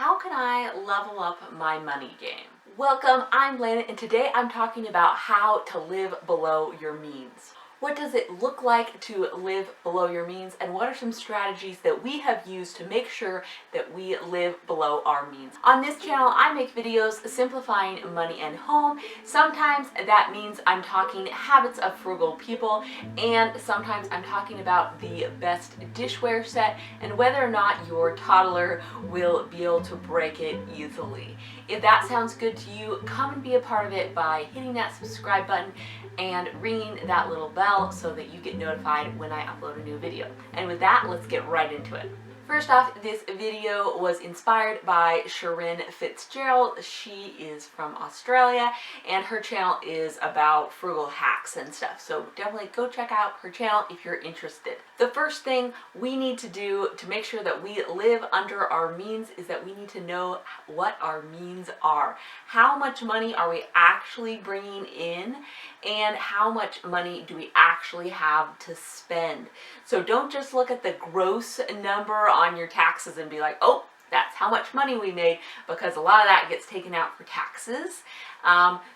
How can I level up my money game? Welcome, I'm Lana, and today I'm talking about how to live below your means. What does it look like to live below your means, and what are some strategies that we have used to make sure that we live below our means? On this channel, I make videos simplifying money and home. Sometimes that means I'm talking habits of frugal people, and sometimes I'm talking about the best dishware set and whether or not your toddler will be able to break it easily. If that sounds good to you, come and be a part of it by hitting that subscribe button and ringing that little bell so that you get notified when I upload a new video. And with that, let's get right into it. First off, this video was inspired by Sharon Fitzgerald. She is from Australia, and her channel is about frugal hacks and stuff. So definitely go check out her channel if you're interested. The first thing we need to do to make sure that we live under our means is that we need to know what our means are. How much money are we actually bringing in, and how much money do we actually have to spend? So don't just look at the gross number on your taxes and be like, oh, that's how much money we made, because a lot of that gets taken out for taxes.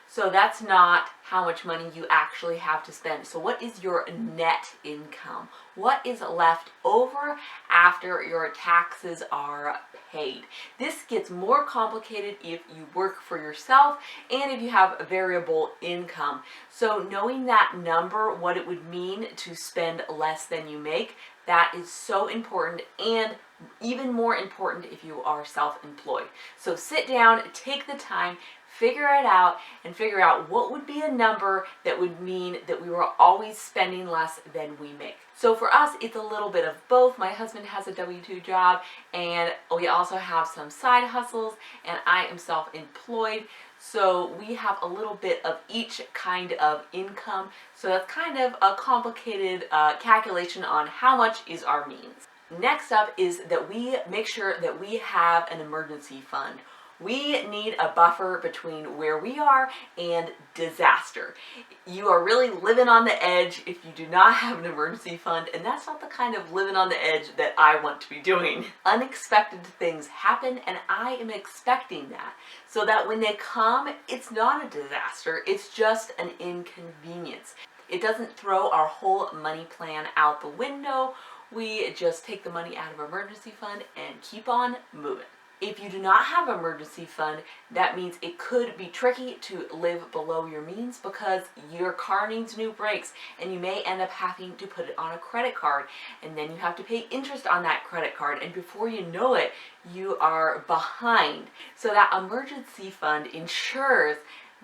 So that's not how much money you actually have to spend. So what is your net income? What is left over after your taxes are paid? This gets more complicated if you work for yourself and if you have a variable income. So knowing that number, what it would mean to spend less than you make, that is so important, and even more important if you are self-employed. So sit down, take the time, figure it out, and figure out what would be a number that would mean that we were always spending less than we make. So for us, it's a little bit of both. My husband has a W-2 job, and we also have some side hustles, and I am self-employed. So we have a little bit of each kind of income. So that's kind of a complicated calculation on how much is our means. Next up is that we make sure that we have an emergency fund. We need a buffer between where we are and disaster. You are really living on the edge if you do not have an emergency fund, and that's not the kind of living on the edge that I want to be doing. Unexpected things happen, and I am expecting that, so that when they come, it's not a disaster, it's just an inconvenience. It doesn't throw our whole money plan out the window. We just take the money out of emergency fund and keep on moving. If you do not have an emergency fund, that means it could be tricky to live below your means because your car needs new brakes, and you may end up having to put it on a credit card, and then you have to pay interest on that credit card, and before you know it, you are behind. So that emergency fund ensures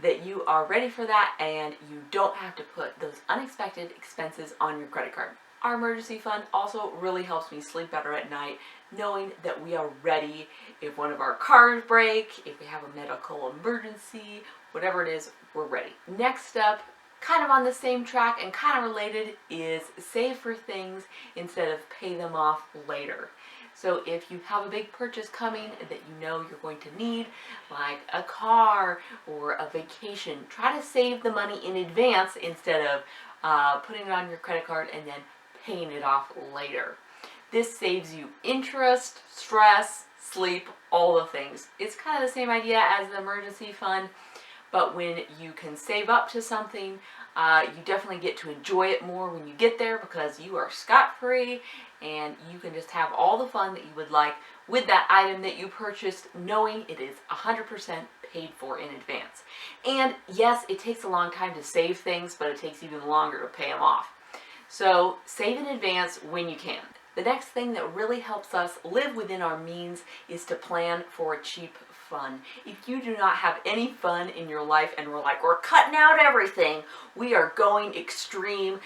that you are ready for that and you don't have to put those unexpected expenses on your credit card. Our emergency fund also really helps me sleep better at night, knowing that we are ready if one of our cars break, if we have a medical emergency, whatever it is, we're ready. Next up, kind of on the same track and kind of related, is save for things instead of pay them off later. So if you have a big purchase coming that you know you're going to need, like a car or a vacation, try to save the money in advance instead of putting it on your credit card and then paying it off later. This saves you interest, stress, sleep, all the things. It's kind of the same idea as the emergency fund, but when you can save up to something, you definitely get to enjoy it more when you get there because you are scot-free and you can just have all the fun that you would like with that item that you purchased, knowing it is 100% paid for in advance. And yes, it takes a long time to save things, but it takes even longer to pay them off. So save in advance when you can. The next thing that really helps us live within our means is to plan for cheap fun. If you do not have any fun in your life and we're cutting out everything, we are going extreme,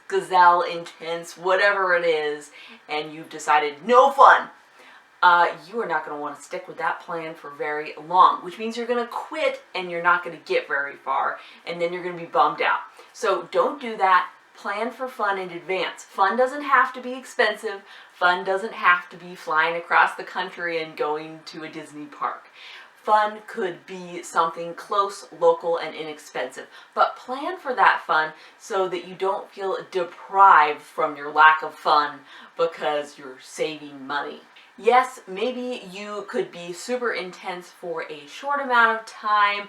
gazelle intense, whatever it is, and you've decided no fun, you are not going to want to stick with that plan for very long, which means you're going to quit and you're not going to get very far, and then you're going to be bummed out. So don't do that. Plan for fun in advance. Fun doesn't have to be expensive. Fun doesn't have to be flying across the country and going to a Disney park. Fun could be something close, local, and inexpensive. But plan for that fun so that you don't feel deprived from your lack of fun because you're saving money. Yes, maybe you could be super intense for a short amount of time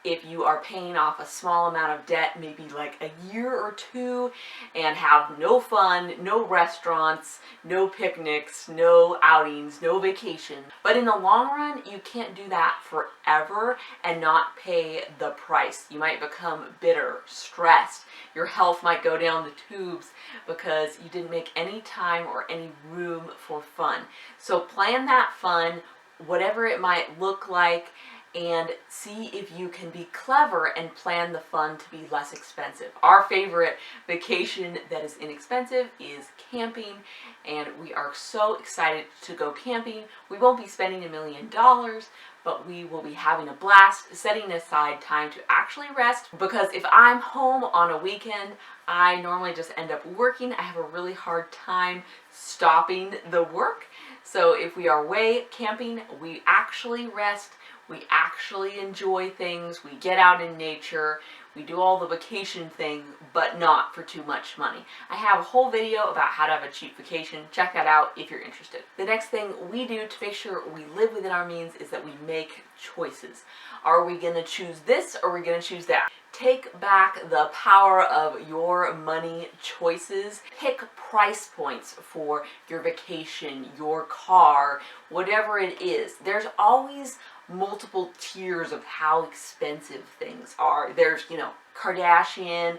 if you are paying off a small amount of debt, maybe like a year or two, and have no fun, no restaurants, no picnics, no outings, no vacation. But in the long run, you can't do that forever and not pay the price. You might become bitter, stressed. Your health might go down the tubes because you didn't make any time or any room for fun. So plan that fun, whatever it might look like, and see if you can be clever and plan the fun to be less expensive. Our favorite vacation that is inexpensive is camping, and we are so excited to go camping. We won't be spending $1 million, but we will be having a blast, setting aside time to actually rest, because if I'm home on a weekend, I normally just end up working. I have a really hard time stopping the work. So if we are away camping, we actually rest, we actually enjoy things, we get out in nature, we do all the vacation thing, but not for too much money. I have a whole video about how to have a cheap vacation. Check that out if you're interested. The next thing we do to make sure we live within our means is that we make choices. Are we going to choose this or are we going to choose that? Take back the power of your money choices. Pick price points for your vacation, your car, whatever it is. There's always multiple tiers of how expensive things are. There's, Kardashian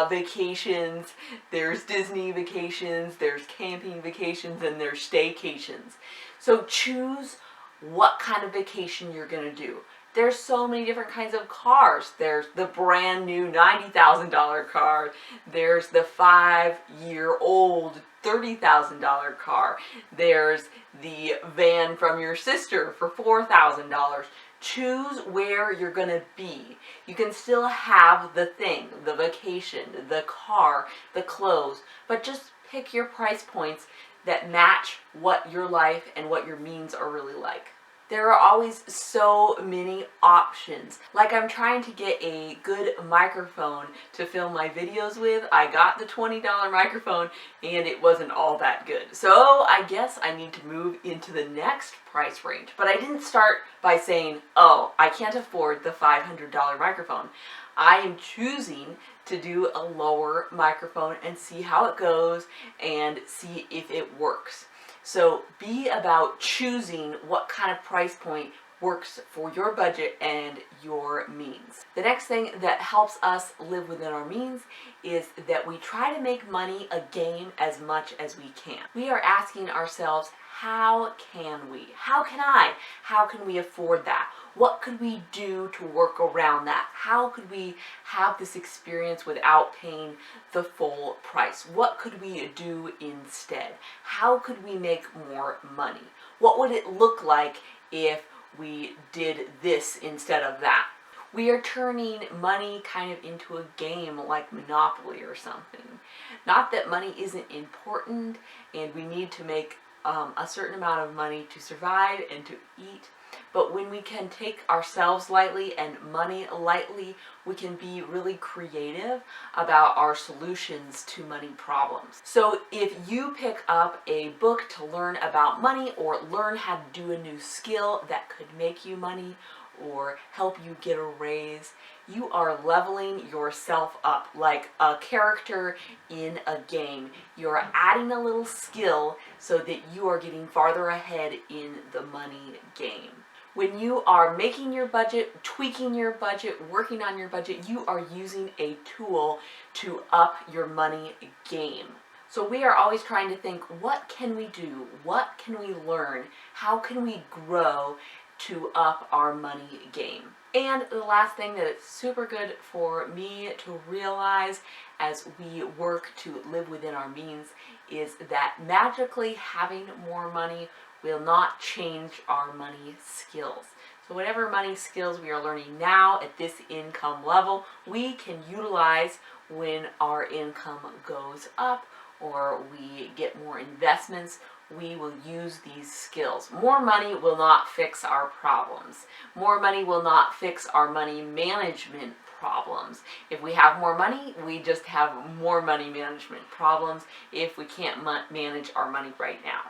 vacations, there's Disney vacations, there's camping vacations, and there's staycations. So choose what kind of vacation you're going to do. There's so many different kinds of cars. There's the brand new $90,000 car. There's the 5-year-old $30,000 car. There's the van from your sister for $4,000. Choose where you're going to be. You can still have the thing, the vacation, the car, the clothes, but just pick your price points that match what your life and what your means are really like. There are always so many options. Like, I'm trying to get a good microphone to film my videos with. I got the $20 microphone and it wasn't all that good. So I guess I need to move into the next price range. But I didn't start by saying, oh, I can't afford the $500 microphone. I am choosing to do a lower microphone and see how it goes and see if it works. So be about choosing what kind of price point works for your budget and your means. The next thing that helps us live within our means is that we try to make money a game as much as we can. We are asking ourselves, how can we? How can I? How can we afford that? What could we do to work around that? How could we have this experience without paying the full price? What could we do instead? How could we make more money? What would it look like if we did this instead of that? We are turning money kind of into a game like Monopoly or something. Not that money isn't important and we need to make a certain amount of money to survive and to eat, but when we can take ourselves lightly and money lightly, we can be really creative about our solutions to money problems. So if you pick up a book to learn about money or learn how to do a new skill that could make you money or help you get a raise, you are leveling yourself up like a character in a game. You're adding a little skill so that you are getting farther ahead in the money game. When you are making your budget, tweaking your budget, working on your budget, you are using a tool to up your money game. So we are always trying to think, what can we do? What can we learn? How can we grow to up our money game? And the last thing that it's super good for me to realize as we work to live within our means is that magically having more money will not change our money skills. So whatever money skills we are learning now at this income level, we can utilize when our income goes up or we get more investments. We will use these skills. More money will not fix our problems. More money will not fix our money management problems. If we have more money, we just have more money management problems if we can't manage our money right now.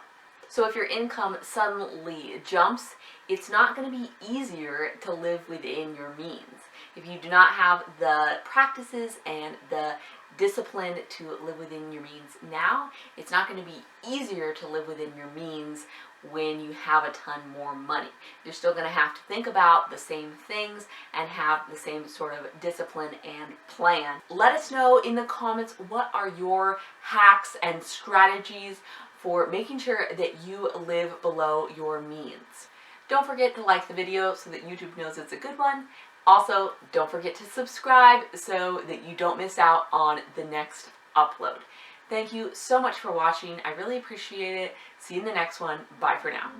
So if your income suddenly jumps, it's not going to be easier to live within your means. If you do not have the practices and the discipline to live within your means now, it's not going to be easier to live within your means when you have a ton more money. You're still going to have to think about the same things and have the same sort of discipline and plan. Let us know in the comments, what are your hacks and strategies for making sure that you live below your means. Don't forget to like the video so that YouTube knows it's a good one. Also, don't forget to subscribe so that you don't miss out on the next upload. Thank you so much for watching. I really appreciate it. See you in the next one. Bye for now.